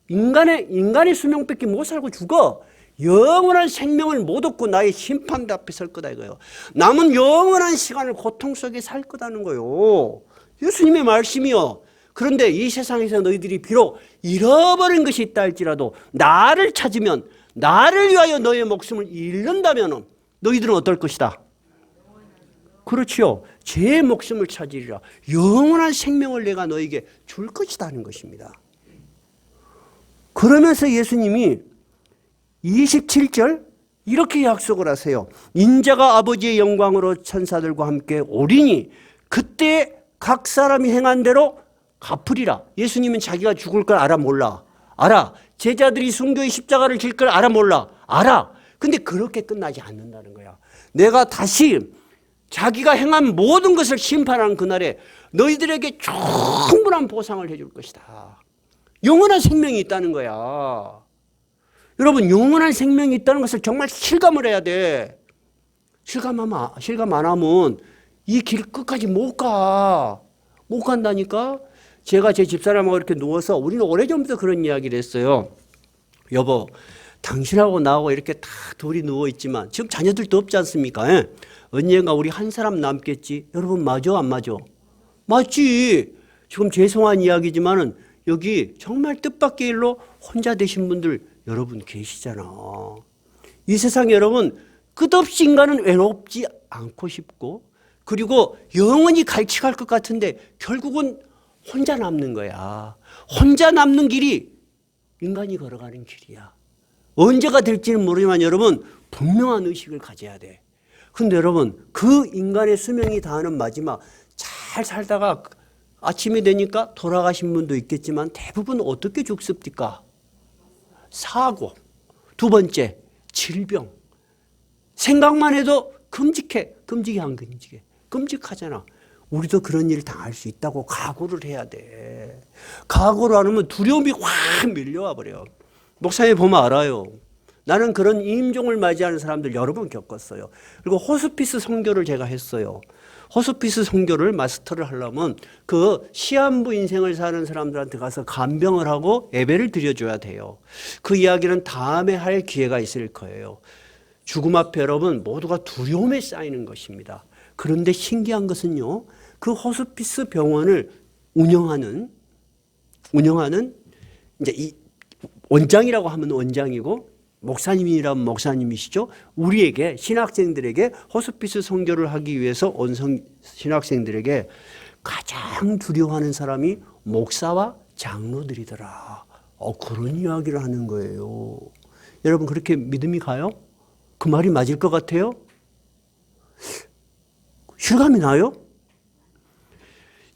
인간의 수명밖에 못 살고 죽어. 영원한 생명을 못 얻고 나의 심판대 앞에 설 거다 이거예요. 남은 영원한 시간을 고통 속에 살 거다는 거예요. 예수님의 말씀이요. 그런데 이 세상에서 너희들이 비록 잃어버린 것이 있다 할지라도 나를 찾으면, 나를 위하여 너의 목숨을 잃는다면 너희들은 어떨 것이다? 그렇지요. 제 목숨을 찾으리라. 영원한 생명을 내가 너에게 줄 것이다 하는 것입니다. 그러면서 예수님이 27절 이렇게 약속을 하세요. 인자가 아버지의 영광으로 천사들과 함께 오리니 그때 각 사람이 행한 대로 갚으리라. 예수님은 자기가 죽을 걸 알아 몰라? 알아. 제자들이 순교의 십자가를 질 걸 알아 몰라? 알아. 근데 그렇게 끝나지 않는다는 거야. 내가 다시 자기가 행한 모든 것을 심판하는 그날에 너희들에게 충분한 보상을 해줄 것이다. 영원한 생명이 있다는 거야. 여러분, 영원한 생명이 있다는 것을 정말 실감을 해야 돼. 실감 안 하면 이 길 끝까지 못 가. 못 간다니까. 제가 제 집사람하고 이렇게 누워서, 우리는 오래전부터 그런 이야기를 했어요. 여보, 당신하고 나하고 이렇게 다 둘이 누워있지만 지금 자녀들도 없지 않습니까? 예? 언젠가 우리 한 사람 남겠지. 여러분, 맞아 안 맞아? 맞지. 지금 죄송한 이야기지만은 여기 정말 뜻밖의 일로 혼자 되신 분들 여러분 계시잖아. 이 세상 여러분, 끝없이 인간은 외롭지 않고 싶고, 그리고 영원히 갈취할 것 같은데 결국은 혼자 남는 거야. 혼자 남는 길이 인간이 걸어가는 길이야. 언제가 될지는 모르지만 여러분 분명한 의식을 가져야 돼. 근데 여러분 그 인간의 수명이 다하는 마지막 잘 살다가 아침이 되니까 돌아가신 분도 있겠지만 대부분 어떻게 죽습니까? 사고, 두 번째 질병. 생각만 해도 끔찍해. 끔찍해 안 끔찍해? 끔찍하잖아. 우리도 그런 일을 당할 수 있다고 각오를 해야 돼. 각오를 안 하면 두려움이 확 밀려와 버려요. 목사님 보면 알아요. 나는 그런 임종을 맞이하는 사람들 여러 번 겪었어요. 그리고 호스피스 선교를 제가 했어요. 호스피스 선교를 마스터를 하려면 그 시한부 인생을 사는 사람들한테 가서 간병을 하고 예배를 드려줘야 돼요. 그 이야기는 다음에 할 기회가 있을 거예요. 죽음 앞에 여러분 모두가 두려움에 쌓이는 것입니다. 그런데 신기한 것은요. 그 호스피스 병원을 운영하는 이제 이 원장이라고 하면 원장이고 목사님이라면 목사님이시죠. 우리에게 신학생들에게 호스피스 선교를 하기 위해서 온 신학생들에게 가장 두려워하는 사람이 목사와 장로들이더라. 그런 이야기를 하는 거예요. 여러분 그렇게 믿음이 가요? 그 말이 맞을 것 같아요? 실감이 나요?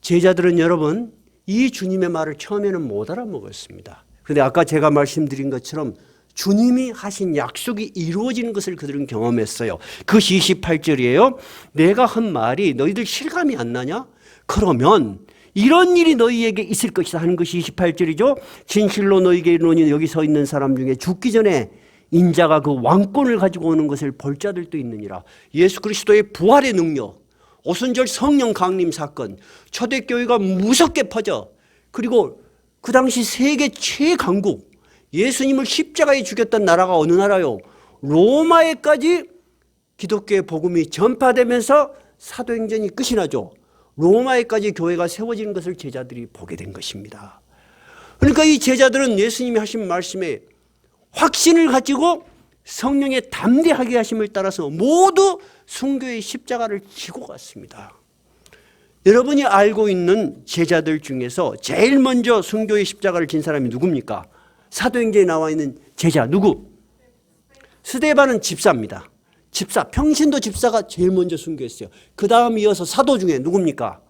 제자들은 여러분 이 주님의 말을 처음에는 못 알아먹었습니다. 그런데 아까 제가 말씀드린 것처럼 주님이 하신 약속이 이루어지는 것을 그들은 경험했어요. 그것이 28절이에요. 내가 한 말이 너희들 실감이 안 나냐? 그러면 이런 일이 너희에게 있을 것이다 하는 것이 28절이죠. 진실로 너희에게 이르노니 여기 서 있는 사람 중에 죽기 전에 인자가 그 왕권을 가지고 오는 것을 볼 자들도 있느니라. 예수 그리스도의 부활의 능력, 오순절 성령 강림 사건, 초대교회가 무섭게 퍼져, 그리고 그 당시 세계 최강국 예수님을 십자가에 죽였던 나라가 어느 나라요? 로마에까지 기독교의 복음이 전파되면서 사도행전이 끝이 나죠. 로마에까지 교회가 세워지는 것을 제자들이 보게 된 것입니다. 그러니까 이 제자들은 예수님이 하신 말씀에 확신을 가지고 성령의 담대하게 하심을 따라서 모두 순교의 십자가를 지고 갔습니다. 여러분이 알고 있는 제자들 중에서 제일 먼저 순교의 십자가를 진 사람이 누굽니까? 사도행전에 나와 있는 제자 누구? 스데반은 집사입니다. 집사, 평신도 집사가 제일 먼저 순교했어요. 그 다음 이어서 사도 중에 누굽니까?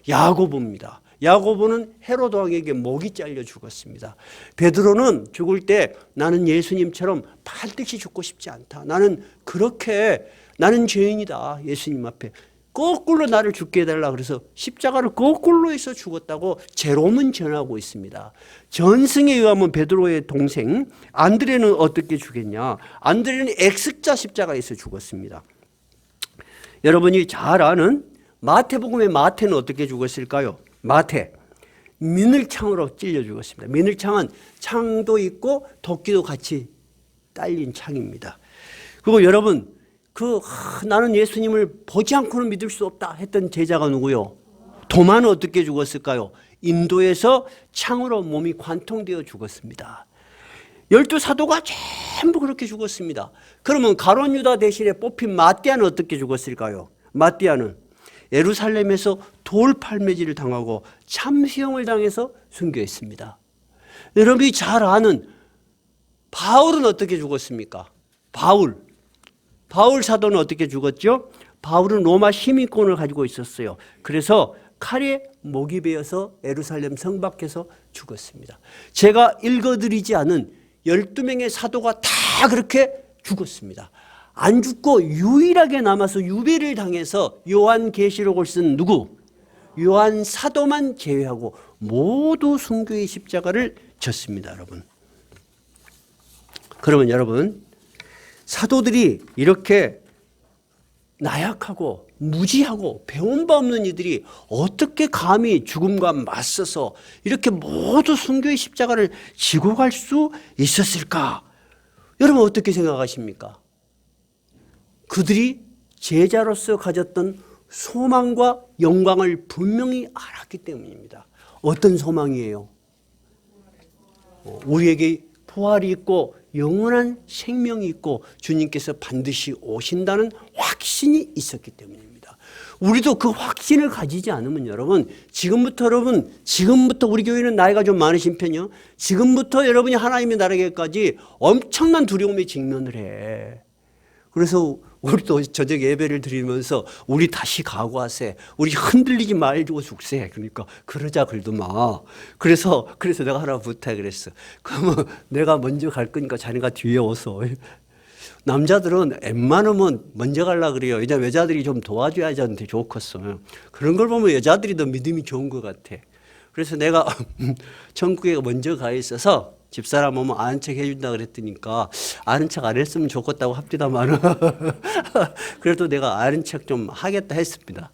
야고보입니다. 야고보는 헤로드 왕에게 목이 잘려 죽었습니다. 베드로는 죽을 때 나는 예수님처럼 반드시 죽고 싶지 않다. 나는 죄인이다. 예수님 앞에. 거꾸로 나를 죽게 해달라 그래서 십자가를 거꾸로 해서 죽었다고 제롬은 전하고 있습니다. 전승에 의하면 베드로의 동생 안드레는 어떻게 죽였냐? 안드레는 X자 십자가에서 죽었습니다. 여러분이 잘 아는 마태복음의 마태는 어떻게 죽었을까요? 마태 미늘창으로 찔려 죽었습니다. 미늘창은 창도 있고 도끼도 같이 딸린 창입니다. 그리고 여러분 나는 예수님을 보지 않고는 믿을 수 없다 했던 제자가 누구요? 도마는 어떻게 죽었을까요? 인도에서 창으로 몸이 관통되어 죽었습니다. 12사도가 전부 그렇게 죽었습니다. 그러면 가룟 유다 대신에 뽑힌 마띠아는 어떻게 죽었을까요? 마띠아는 예루살렘에서 돌팔매질을 당하고 참수형을 당해서 순교했습니다. 여러분이 잘 아는 바울은 어떻게 죽었습니까? 바울 사도는 어떻게 죽었죠? 바울은 로마 시민권을 가지고 있었어요. 그래서 칼에 목이 베어서 예루살렘 성 밖에서 죽었습니다. 제가 읽어드리지 않은 12명의 사도가 다 그렇게 죽었습니다. 안 죽고 유일하게 남아서 유배를 당해서 요한계시록을 쓴 누구? 요한 사도만 제외하고 모두 순교의 십자가를 졌습니다. 여러분. 그러면 여러분 사도들이 이렇게 나약하고 무지하고 배운 바 없는 이들이 어떻게 감히 죽음과 맞서서 이렇게 모두 순교의 십자가를 지고 갈 수 있었을까? 여러분 어떻게 생각하십니까? 그들이 제자로서 가졌던 소망과 영광을 분명히 알았기 때문입니다. 어떤 소망이에요? 우리에게 부활이 있고 영원한 생명이 있고 주님께서 반드시 오신다는 확신이 있었기 때문입니다. 우리도 그 확신을 가지지 않으면 지금부터 우리 교회는 나이가 좀 많으신 편이요. 지금부터 여러분이 하나님의 나라에까지 엄청난 두려움에 직면을 해. 그래서 우리도 저녁 예배를 드리면서 우리 다시 각오하세. 우리 흔들리지 말고 죽세. 그러니까 그러자 그러더만. 그래서 내가 하나 부탁 그랬어. 그러면 내가 먼저 갈 거니까 자네가 뒤에 오소. 남자들은 웬만하면 먼저 가려고 그래요. 왜냐면 여자들이 좀 도와줘야 저한테 좋겠어요. 그런 걸 보면 여자들이 더 믿음이 좋은 것 같아. 그래서 내가 천국에 먼저 가 있어서 집사람 오면 아는 척 해준다 그랬더니까 아는 척 안 했으면 좋겠다고 합디다만 그래도 내가 아는 척 좀 하겠다 했습니다.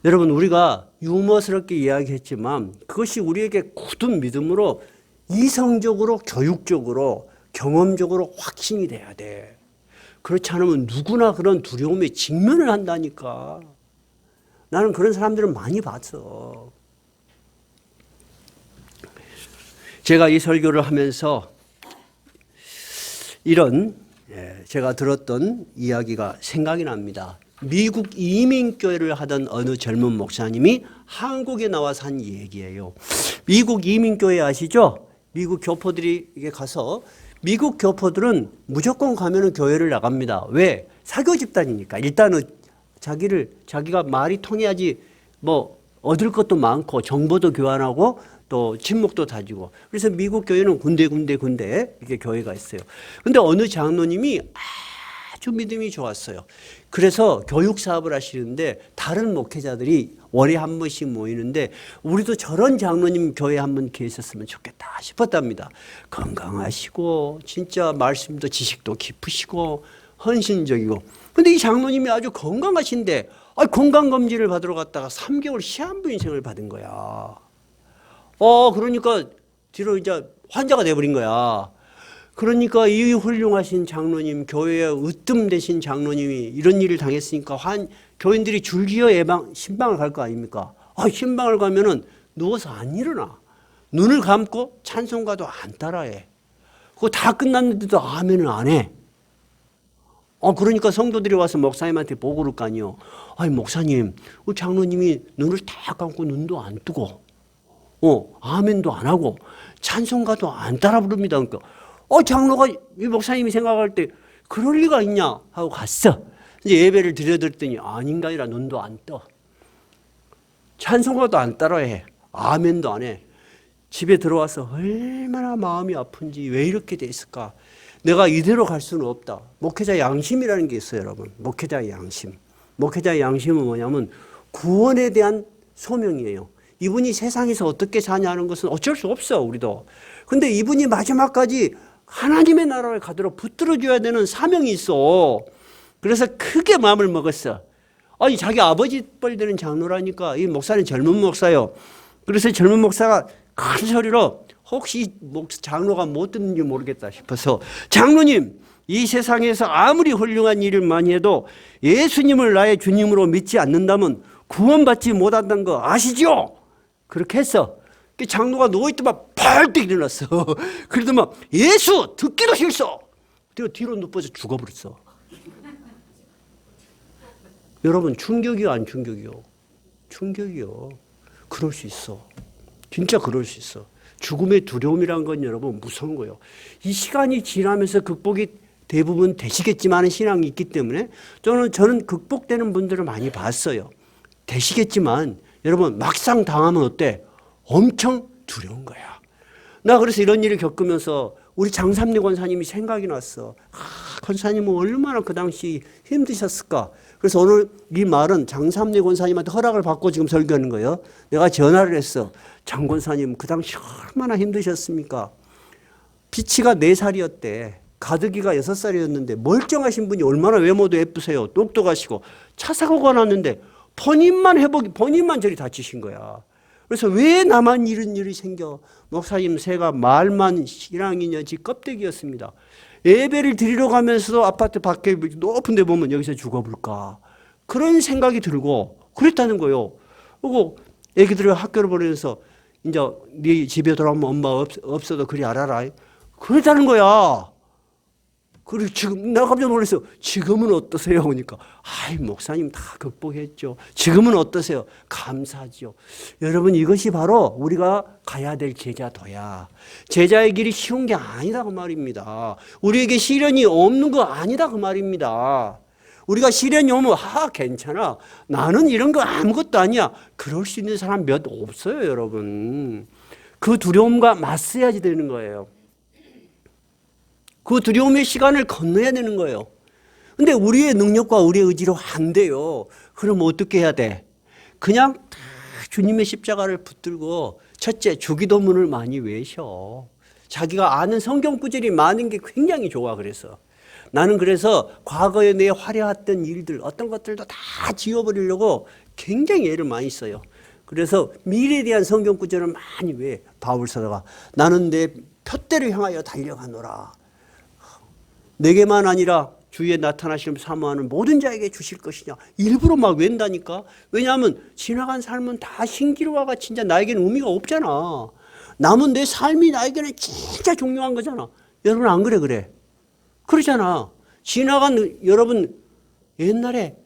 여러분, 우리가 유머스럽게 이야기했지만 그것이 우리에게 굳은 믿음으로 이성적으로 교육적으로 경험적으로 확신이 돼야 돼. 그렇지 않으면 누구나 그런 두려움에 직면을 한다니까. 나는 그런 사람들을 많이 봤어. 제가 이 설교를 하면서 이런 제가 들었던 이야기가 생각이 납니다. 미국 이민교회를 하던 어느 젊은 목사님이 한국에 나와서 한 얘기예요. 미국 이민교회 아시죠? 미국 교포들이 이게 가서 미국 교포들은 무조건 가면은 교회를 나갑니다. 왜? 사교 집단이니까. 일단은 자기가 말이 통해야지 뭐 얻을 것도 많고 정보도 교환하고 또 친목도 다지고. 그래서 미국 교회는 군데 이렇게 교회가 있어요. 근데 어느 장로님이 아주 믿음이 좋았어요. 그래서 교육 사업을 하시는데 다른 목회자들이 월에 한 번씩 모이는데 우리도 저런 장로님 교회 한번 계셨으면 좋겠다 싶었답니다. 건강하시고 진짜 말씀도 지식도 깊으시고 헌신적이고. 근데 이 장로님이 아주 건강하신데 건강검진을 받으러 갔다가 3개월 시한부 인생을 받은 거야. 그러니까 뒤로 이제 환자가 돼버린 거야. 그러니까 이 훌륭하신 장로님, 교회에 으뜸 되신 장로님이 이런 일을 당했으니까 교인들이 줄지어 신방을 갈 거 아닙니까? 신방을 가면은 누워서 안 일어나. 눈을 감고 찬송가도 안 따라해. 그거 다 끝났는데도 아멘을 안 해. 그러니까 성도들이 와서 목사님한테 보고 그럴 거 아니에요. 목사님, 장로님이 눈을 다 감고 눈도 안 뜨고, 아멘도 안 하고, 찬송가도 안 따라 부릅니다. 그러니까, 장로가, 이 목사님이 생각할 때, 그럴 리가 있냐? 하고 갔어. 이제 예배를 드려드렸더니, 아닌가 아니라 눈도 안 떠. 찬송가도 안 따라해. 아멘도 안 해. 집에 들어와서 얼마나 마음이 아픈지 왜 이렇게 돼 있을까? 내가 이대로 갈 수는 없다. 목회자 양심이라는 게 있어요, 여러분. 목회자 양심. 목회자 양심은 뭐냐면 구원에 대한 소명이에요. 이분이 세상에서 어떻게 사냐는 것은 어쩔 수 없어, 우리도. 근데 이분이 마지막까지 하나님의 나라를 가도록 붙들어줘야 되는 사명이 있어. 그래서 크게 마음을 먹었어. 자기 아버지 뻘 되는 장로라니까. 이 목사는 젊은 목사요. 그래서 젊은 목사가 큰 소리로 혹시 장로가 못 듣는지 모르겠다 싶어서, 장로님, 이 세상에서 아무리 훌륭한 일을 많이 해도 예수님을 나의 주님으로 믿지 않는다면 구원받지 못한다는 거 아시죠? 그렇게 했어. 장로가 누워있더만 벌떡 일어났어. 그러더만 예수 듣기도 싫소. 뒤로 눕어서 죽어버렸어. 여러분, 충격이요 안 충격이요? 충격이요. 그럴 수 있어. 진짜 그럴 수 있어. 죽음의 두려움이란 건 여러분 무서운 거예요. 이 시간이 지나면서 극복이 대부분 되시겠지만 신앙이 있기 때문에 저는 극복되는 분들을 많이 봤어요. 되시겠지만 여러분 막상 당하면 어때? 엄청 두려운 거야. 나 그래서 이런 일을 겪으면서 우리 장삼리 권사님이 생각이 났어. 권사님은 얼마나 그 당시 힘드셨을까. 그래서 오늘 이 말은 장삼리 권사님한테 허락을 받고 지금 설교하는 거예요. 내가 전화를 했어. 장 권사님 그 당시 얼마나 힘드셨습니까? 비치가 4살이었대. 가득이가 6살이었는데 멀쩡하신 분이 얼마나 외모도 예쁘세요. 똑똑하시고 차 사고가 났는데 본인만 저리 다치신 거야. 그래서 왜 나만 이런 일이 생겨? 목사님 새가 말만 신앙이냐지 껍데기였습니다. 예배를 드리러 가면서도 아파트 밖에 높은 데 보면 여기서 죽어볼까? 그런 생각이 들고 그랬다는 거예요. 그리고 애기들을 학교를 보내면서 이제 네 집에 돌아오면 엄마 없어도 그리 알아라. 그랬다는 거야. 그리고 지금 나 깜짝 놀랐어요. 지금은 어떠세요? 그러니까 아이 목사님 다 극복했죠. 지금은 어떠세요? 감사하죠. 여러분 이것이 바로 우리가 가야 될 제자도야. 제자의 길이 쉬운 게 아니다 그 말입니다. 우리에게 시련이 없는 거 아니다 그 말입니다. 우리가 시련이 오면 괜찮아. 나는 이런 거 아무것도 아니야. 그럴 수 있는 사람 몇 없어요 여러분. 그 두려움과 맞서야지 되는 거예요. 그 두려움의 시간을 건너야 되는 거예요. 근데 우리의 능력과 우리의 의지로 안 돼요. 그럼 어떻게 해야 돼? 그냥 다 주님의 십자가를 붙들고 첫째 주기도문을 많이 외셔. 자기가 아는 성경 구절이 많은 게 굉장히 좋아. 그래서 나는 그래서 과거에 내 화려했던 일들 어떤 것들도 다 지워버리려고 굉장히 애를 많이 써요. 그래서 미래에 대한 성경 구절을 많이 외. 바울서가 나는 내 표대를 향하여 달려가노라. 내게만 아니라 주위에 나타나시는 사모하는 모든 자에게 주실 것이냐. 일부러 막 웬다니까. 왜냐하면 지나간 삶은 다 신기루와 같이 진짜 나에게는 의미가 없잖아. 남은 내 삶이 나에게는 진짜 중요한 거잖아. 여러분 안 그래? 그러잖아. 지나간 여러분 옛날에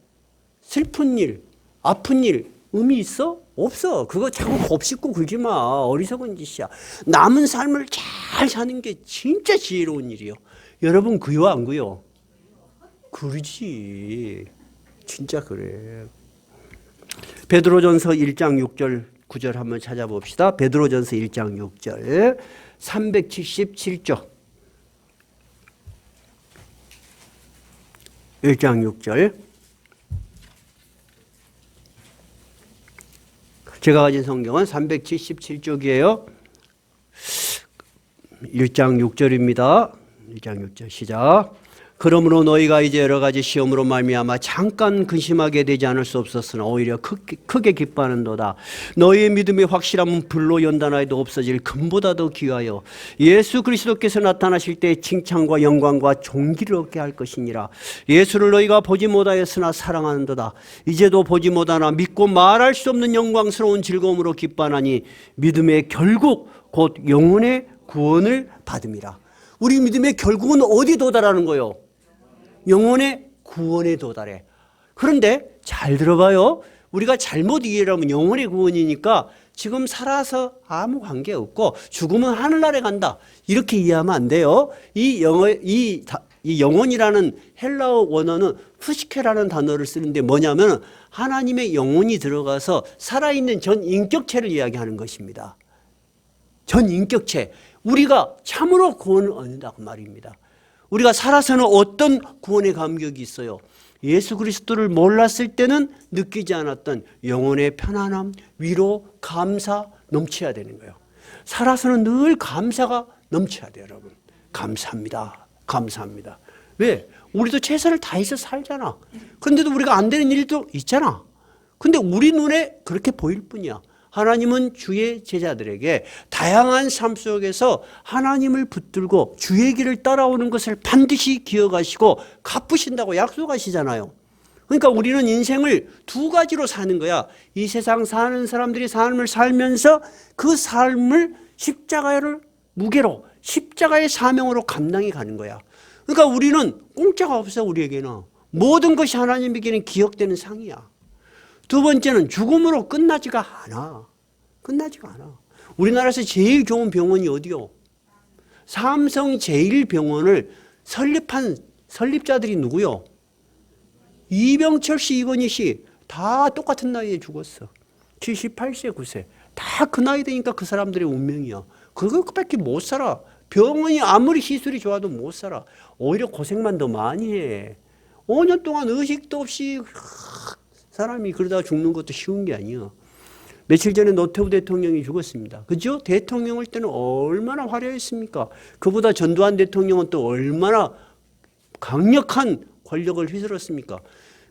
슬픈 일, 아픈 일 의미 있어? 없어. 그거 자꾸 곱씹고 굴지 마. 어리석은 짓이야. 남은 삶을 잘 사는 게 진짜 지혜로운 일이요. 여러분 그요 안 그요? 그러지. 진짜 그래. 베드로전서 1장 6절 9절 한번 찾아봅시다. 베드로전서 1장 6절 377조 1장 6절 제가 가진 성경은 377쪽이에요. 1장 6절입니다. 1장 6절 시작. 그러므로 너희가 이제 여러 가지 시험으로 말미암아 잠깐 근심하게 되지 않을 수 없었으나 오히려 크게 기뻐하는도다. 너희의 믿음의 확실함은 불로 연단하여도 없어질 금보다 더 귀하여 예수 그리스도께서 나타나실 때 칭찬과 영광과 존귀를 얻게 할 것이니라. 예수를 너희가 보지 못하였으나 사랑하는도다. 이제도 보지 못하나 믿고 말할 수 없는 영광스러운 즐거움으로 기뻐하나니 믿음의 결국 곧 영혼의 구원을 받음이라. 우리 믿음의 결국은 어디 도달하는 거예요? 영혼의 구원에 도달해. 그런데 잘 들어봐요. 우리가 잘못 이해를 하면 영혼의 구원이니까 지금 살아서 아무 관계없고 죽으면 하늘나라에 간다. 이렇게 이해하면 안 돼요. 이 영혼이라는 헬라어 원어는 푸시케라는 단어를 쓰는데 뭐냐면 하나님의 영혼이 들어가서 살아있는 전 인격체를 이야기하는 것입니다. 전 인격체. 우리가 참으로 구원을 얻는다고 말입니다. 우리가 살아서는 어떤 구원의 감격이 있어요? 예수 그리스도를 몰랐을 때는 느끼지 않았던 영혼의 편안함, 위로, 감사 넘쳐야 되는 거예요. 살아서는 늘 감사가 넘쳐야 돼요, 여러분. 감사합니다. 감사합니다. 왜? 우리도 최선을 다해서 살잖아. 그런데도 우리가 안 되는 일도 있잖아. 근데 우리 눈에 그렇게 보일 뿐이야. 하나님은 주의 제자들에게 다양한 삶 속에서 하나님을 붙들고 주의 길을 따라오는 것을 반드시 기억하시고 갚으신다고 약속하시잖아요. 그러니까 우리는 인생을 두 가지로 사는 거야. 이 세상 사는 사람들이 삶을 살면서 그 삶을 십자가를 무게로 십자가의 사명으로 감당해 가는 거야. 그러니까 우리는 공짜가 없어. 우리에게는 모든 것이 하나님에게는 기억되는 상이야. 두 번째는 죽음으로 끝나지가 않아. 끝나지가 않아. 우리나라에서 제일 좋은 병원이 어디요? 삼성제일병원을 설립한 설립자들이 누구요? 이병철 씨, 이건희 씨 다 똑같은 나이에 죽었어. 78세, 9세. 다 그 나이 되니까 그 사람들의 운명이야. 그것밖에 못 살아. 병원이 아무리 시술이 좋아도 못 살아. 오히려 고생만 더 많이 해. 5년 동안 의식도 없이 사람이 그러다가 죽는 것도 쉬운 게 아니야. 며칠 전에 노태우 대통령이 죽었습니다. 그죠? 대통령일 때는 얼마나 화려했습니까? 그보다 전두환 대통령은 또 얼마나 강력한 권력을 휘둘렀습니까?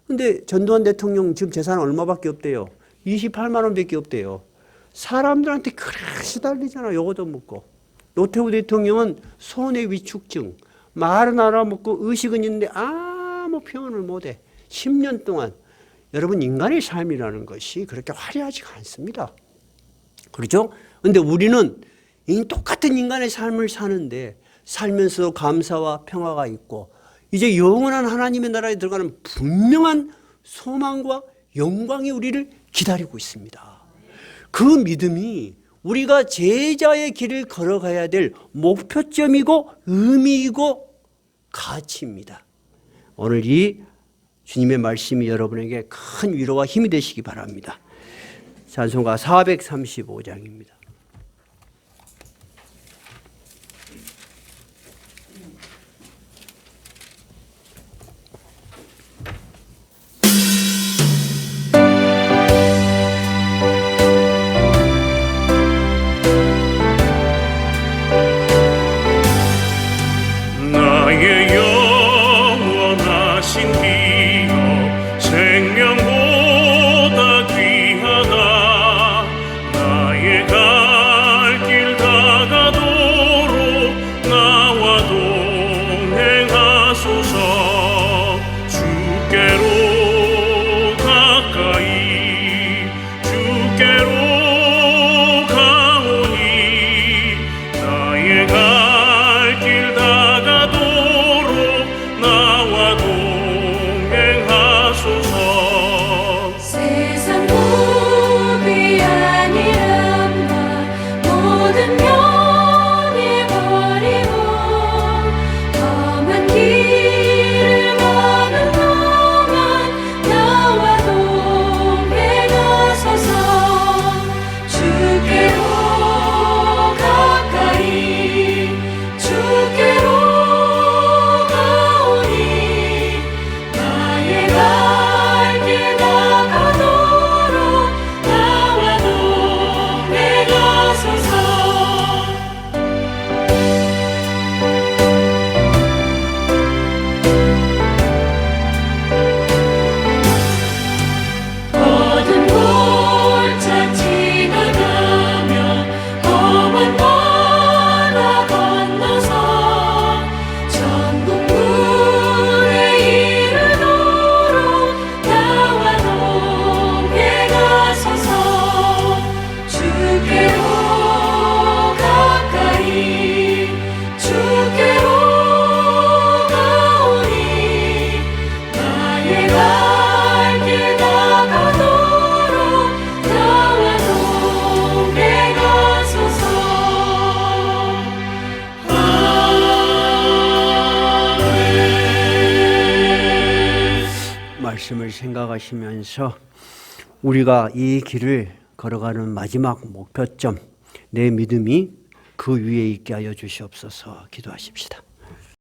근데 전두환 대통령 지금 재산 얼마밖에 없대요? 28만 원밖에 없대요. 사람들한테 그래 시달리잖아. 요거도 먹고. 노태우 대통령은 손의 위축증, 말은 알아먹고 의식은 있는데 아무 표현을 못해. 10년 동안. 여러분 인간의 삶이라는 것이 그렇게 화려하지가 않습니다. 그렇죠? 그런데 우리는 똑같은 인간의 삶을 사는데 살면서 감사와 평화가 있고 이제 영원한 하나님의 나라에 들어가는 분명한 소망과 영광이 우리를 기다리고 있습니다. 그 믿음이 우리가 제자의 길을 걸어가야 될 목표점이고 의미이고 가치입니다. 오늘 이 주님의 말씀이 여러분에게 큰 위로와 힘이 되시기 바랍니다. 찬송가 435장입니다. 나의 영원하신 기업 생명보다 귀하다. 나의 갈 길 다가도록 나와 동행하소서. 주께로 가까이 주께로 가오니 나의 갈 길 다가도록 나와 동행하소서. 세상 법이 아니란다. 모든 명예버리고 험한 길을 가는 동안 나와 동행하소서. 주께로 가까이 주께로 가오니 나의 갈 길 다가도록 나와 동행하소서. 어두운 골짜 지나가며 험한 바다 건너서 천국 문에 이르도록 나와 동행하소서. 주께로 가까이 주께로 가오니 나의 갈 길 다가도록 나와 동행하소서. 아멘. 말씀을 생각하시면서 우리가 이 길을 걸어가는 마지막 목표점, 내 믿음이 그 위에 있게 하여 주시옵소서. 기도하십시다.